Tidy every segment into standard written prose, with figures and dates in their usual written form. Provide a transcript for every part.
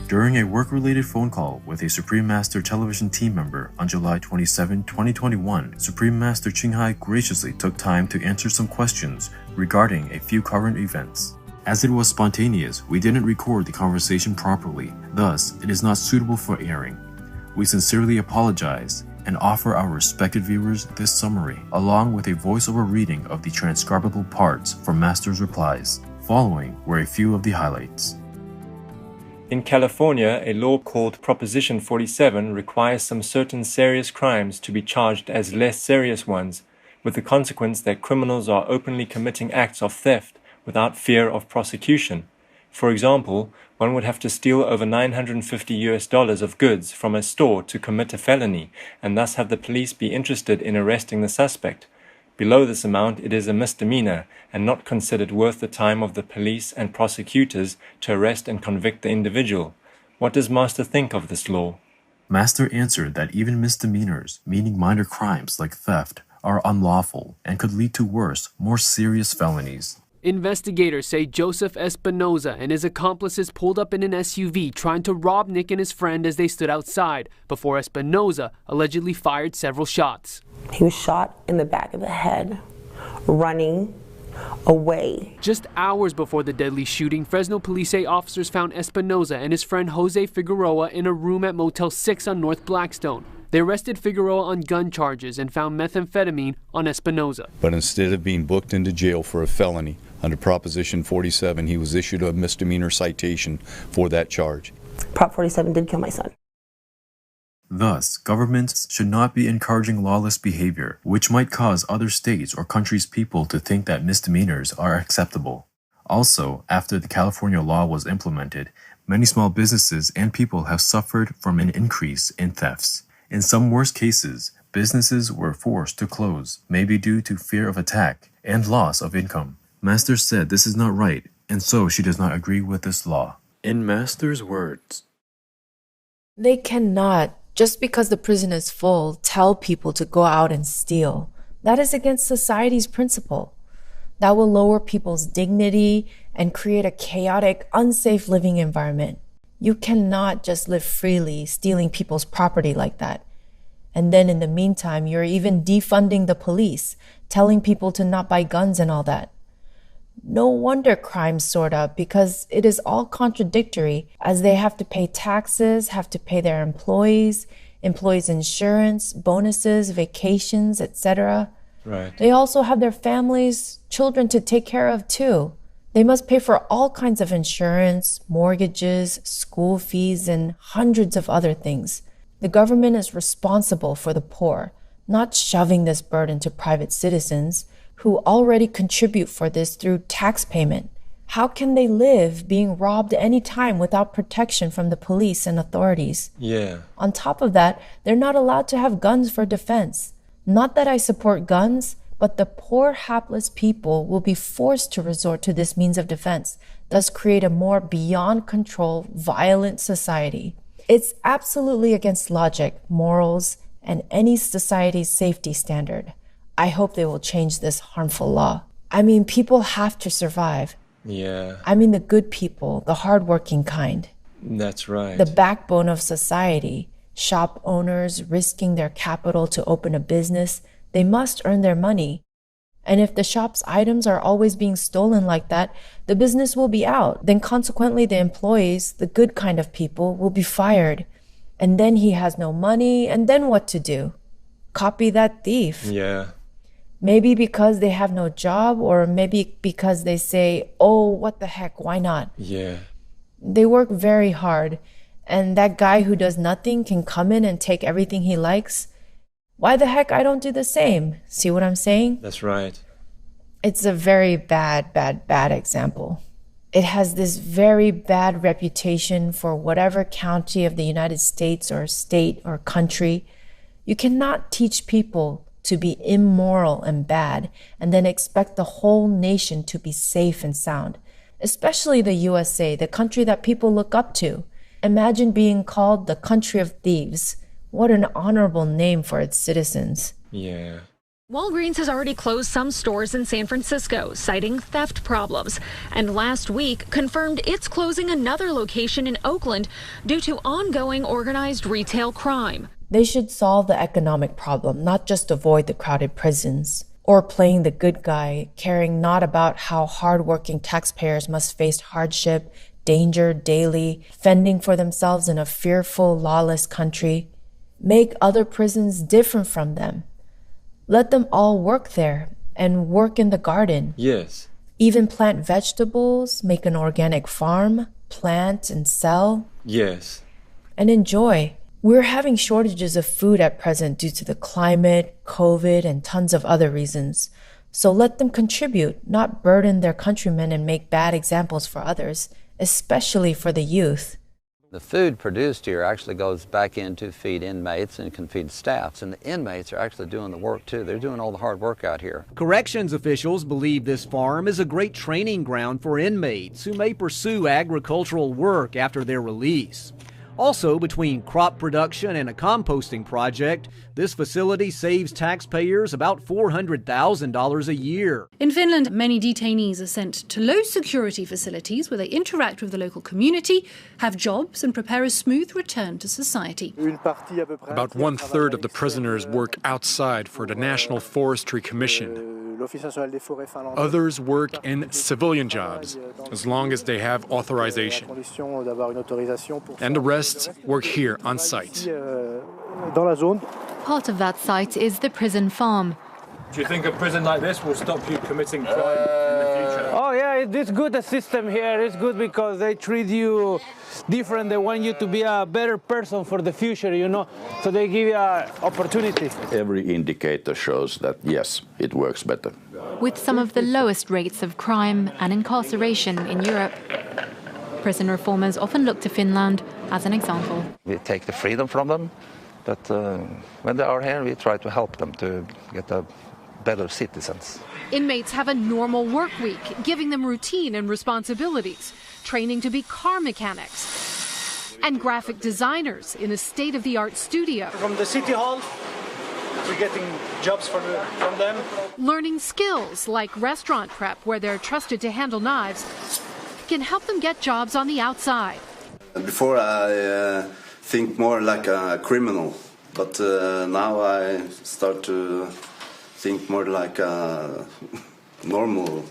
During a work-related phone call with a Supreme Master television team member on July 27, 2021, Supreme Master Ching graciously took time to answer some questions regarding a few current events. As it was spontaneous, we didn't record the conversation properly, thus it is not suitable for airing. We sincerely apologize and offer our respected viewers this summary, along with a voiceover reading of the transcribable parts from Master's replies. Following were a few of the highlights. In California, a law called Proposition 47 requires some certain serious crimes to be charged as less serious ones, with the consequence that criminals are openly committing acts of theft without fear of prosecution. For example, one would have to steal over $950 of goods from a store to commit a felony, and thus have the police be interested in arresting the suspect. Below this amount, it is a misdemeanor and not considered worth the time of the police and prosecutors to arrest and convict the individual. What does Master think of this law? Master answered that even misdemeanors, meaning minor crimes like theft, are unlawful and could lead to worse, more serious felonies. Investigators say Joseph Espinoza and his accomplices pulled up in an SUV trying to rob Nick and his friend as they stood outside, before Espinoza allegedly fired several shots. He was shot in the back of the head, running away. Just hours before the deadly shooting, Fresno police say officers found Espinoza and his friend Jose Figueroa in a room at Motel 6 on North Blackstone. They arrested Figueroa on gun charges and found methamphetamine on Espinoza. But instead of being booked into jail for a felony, under Proposition 47, he was issued a misdemeanor citation for that charge. Prop 47 did kill my son. Thus, governments should not be encouraging lawless behavior, which might cause other states or countries' people to think that misdemeanors are acceptable. Also, after the California law was implemented, many small businesses and people have suffered from an increase in thefts. In some worst cases, businesses were forced to close, maybe due to fear of attack and loss of income. Master said this is not right, and so she does not agree with this law. In Master's words, they cannot, just because the prison is full, tell people to go out and steal. That is against society's principle. That will lower people's dignity and create a chaotic, unsafe living environment. You cannot just live freely, stealing people's property like that. And then in the meantime, you're even defunding the police, telling people to not buy guns and all that. No wonder crime soared up, because it is all contradictory, as they have to pay taxes, have to pay their employees insurance, bonuses, vacations, etc. Right. They also have their families, children to take care of too. They must pay for all kinds of insurance, mortgages, school fees, and hundreds of other things. The government is responsible for the poor, not shoving this burden to private citizens who already contribute for this through tax payment. How can they live being robbed any time without protection from the police and authorities? Yeah. On top of that, they're not allowed to have guns for defense. Not that I support guns, but the poor, hapless people will be forced to resort to this means of defense, thus create a more beyond control, violent society. It's absolutely against logic, morals, and any society's safety standard. I hope they will change this harmful law. I mean, people have to survive. Yeah. I mean the good people, the hardworking kind. That's right. The backbone of society. Shop owners risking their capital to open a business. They must earn their money. And if the shop's items are always being stolen like that, the business will be out. Then consequently, the employees, the good kind of people, will be fired. And then he has no money, and then what to do? Copy that thief. Yeah. Maybe because they have no job, or maybe because they say, oh, what the heck, why not? Yeah. They work very hard, and that guy who does nothing can come in and take everything he likes. Why the heck I don't do the same? See what I'm saying? That's right. It's a very bad example. It has this very bad reputation for whatever county of the United States or state or country. You cannot teach people to be immoral and bad and then expect the whole nation to be safe and sound, especially the USA, the country that people look up to. Imagine being called the country of thieves. What an honorable name for its citizens. Yeah. Walgreens has already closed some stores in San Francisco, citing theft problems, and last week confirmed it's closing another location in Oakland due to ongoing organized retail crime. They should solve the economic problem, not just avoid the crowded prisons. Or playing the good guy, caring not about how hardworking taxpayers must face hardship, danger daily, fending for themselves in a fearful, lawless country. Make other prisons different from them. Let them all work there and work in the garden. Yes. Even plant vegetables, make an organic farm, plant and sell. Yes. And enjoy. We're having shortages of food at present due to the climate, COVID, and tons of other reasons. So let them contribute, not burden their countrymen and make bad examples for others, especially for the youth. The food produced here actually goes back in to feed inmates and can feed staffs. And the inmates are actually doing the work too. They're doing all the hard work out here. Corrections officials believe this farm is a great training ground for inmates who may pursue agricultural work after their release. Also, between crop production and a composting project, this facility saves taxpayers about $400,000 a year. In Finland, many detainees are sent to low-security facilities where they interact with the local community, have jobs, and prepare a smooth return to society. About 1/3 of the prisoners work outside for the National Forestry Commission. Others work in civilian jobs, as long as they have authorization. And the rest work here on site. Part of that site is the prison farm. Do you think a prison like this will stop you committing crime in the future? Oh yeah, it's good, the system here. It's good because they treat you different. They want you to be a better person for the future, you know. So they give you opportunities. Every indicator shows that, yes, it works better. With some of the lowest rates of crime and incarceration in Europe, prison reformers often look to Finland as an example. We take the freedom from them, but when they are here, we try to help them to get a better citizens. Inmates have a normal work week, giving them routine and responsibilities, training to be car mechanics and graphic designers in a state-of-the-art studio. From the city hall, we're getting jobs from them. Learning skills like restaurant prep, where they're trusted to handle knives, can help them get jobs on the outside. Before I think more like a criminal, but now I start to think more like a normal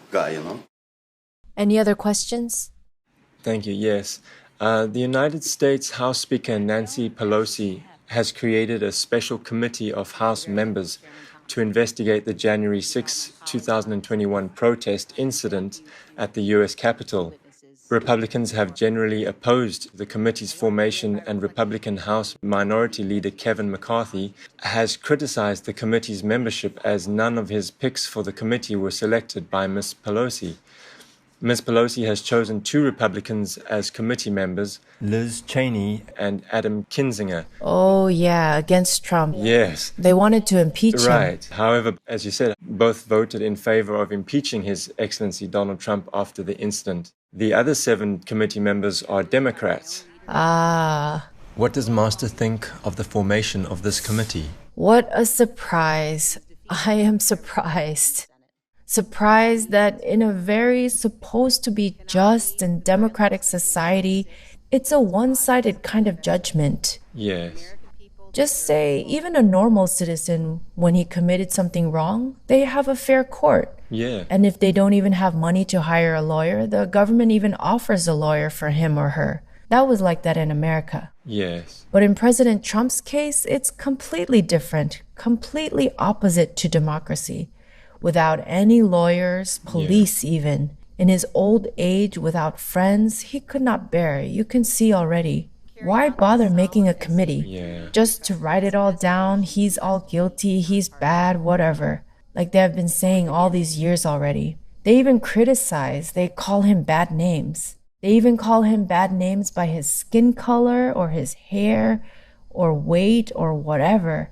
guy, you know. Any other questions? Thank you, yes. The United States House Speaker Nancy Pelosi has created a special committee of House members to investigate the January 6, 2021 protest incident at the U.S. Capitol. Republicans have generally opposed the committee's formation, and Republican House Minority Leader Kevin McCarthy has criticized the committee's membership as none of his picks for the committee were selected by Ms. Pelosi. Ms. Pelosi has chosen 2 Republicans as committee members, Liz Cheney and Adam Kinzinger. Oh, yeah, against Trump. Yes. They wanted to impeach him. Right. However, as you said, both voted in favor of impeaching His Excellency Donald Trump after the incident. The other 7 committee members are Democrats. Ah. What does Master think of the formation of this committee? What a surprise. I am surprised. Surprised that in a very supposed to be just and democratic society, it's a one-sided kind of judgment. Yes. Just say, even a normal citizen, when he committed something wrong, they have a fair court. Yeah. And if they don't even have money to hire a lawyer, the government even offers a lawyer for him or her. That was like that in America. Yes. But in President Trump's case, it's completely different, completely opposite to democracy. Without any lawyers, police even. In his old age, without friends, he could not bear it. You can see already. Why bother making a committee? Just to write it all down, he's all guilty, he's bad, whatever. Like they have been saying all these years already. They even criticize, they call him bad names. They even call him bad names by his skin color or his hair or weight or whatever.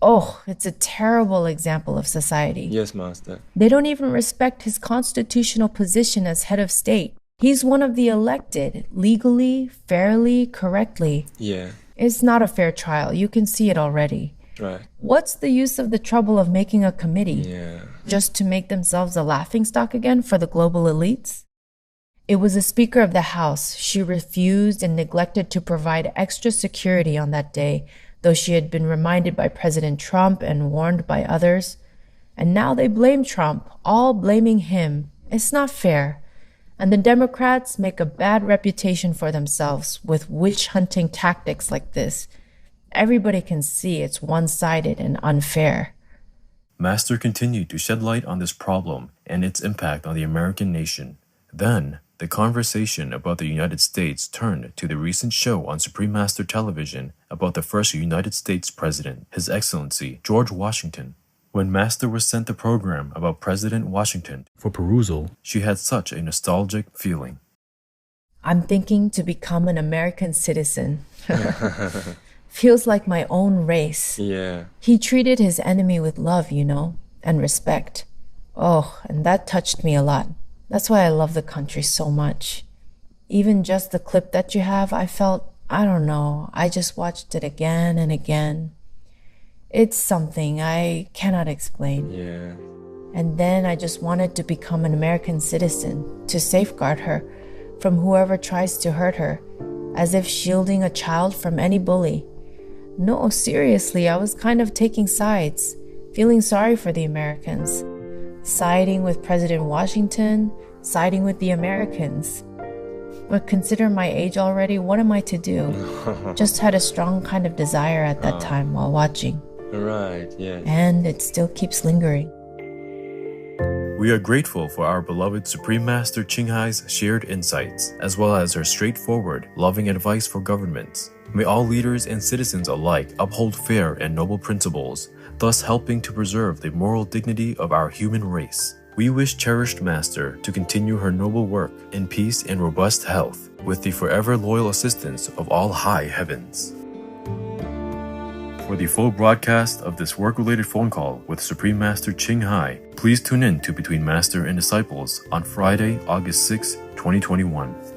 Oh, it's a terrible example of society. Yes, Master. They don't even respect his constitutional position as head of state. He's one of the elected, legally, fairly, correctly. Yeah. It's not a fair trial. You can see it already. Right. What's the use of the trouble of making a committee? Yeah. Just to make themselves a laughingstock again for the global elites? It was the Speaker of the House. She refused and neglected to provide extra security on that day, though she had been reminded by President Trump and warned by others. And now they blame Trump, all blaming him. It's not fair. And the Democrats make a bad reputation for themselves with witch-hunting tactics like this. Everybody can see it's one-sided and unfair. Master continued to shed light on this problem and its impact on the American nation. Then, the conversation about the United States turned to the recent show on Supreme Master Television about the first United States President, His Excellency George Washington. When Master was sent the program about President Washington for perusal, she had such a nostalgic feeling. I'm thinking to become an American citizen. Feels like my own race. Yeah. He treated his enemy with love, you know, and respect. Oh, and that touched me a lot. That's why I love the country so much. Even just the clip that you have, I felt, I don't know, I just watched it again and again. It's something I cannot explain. Yeah. And then I just wanted to become an American citizen, to safeguard her from whoever tries to hurt her, as if shielding a child from any bully. No, seriously, I was kind of taking sides, feeling sorry for the Americans. Siding with President Washington, siding with the Americans. But consider my age already, what am I to do? Just had a strong kind of desire at that time while watching. Right, yes. And it still keeps lingering. We are grateful for our beloved Supreme Master Ching Hai's shared insights, as well as her straightforward, loving advice for governments. May all leaders and citizens alike uphold fair and noble principles, thus helping to preserve the moral dignity of our human race. We wish Cherished Master to continue her noble work in peace and robust health, with the forever loyal assistance of all high heavens. For the full broadcast of this work-related phone call with Supreme Master Ching Hai, please tune in to Between Master and Disciples on Friday, August 6, 2021.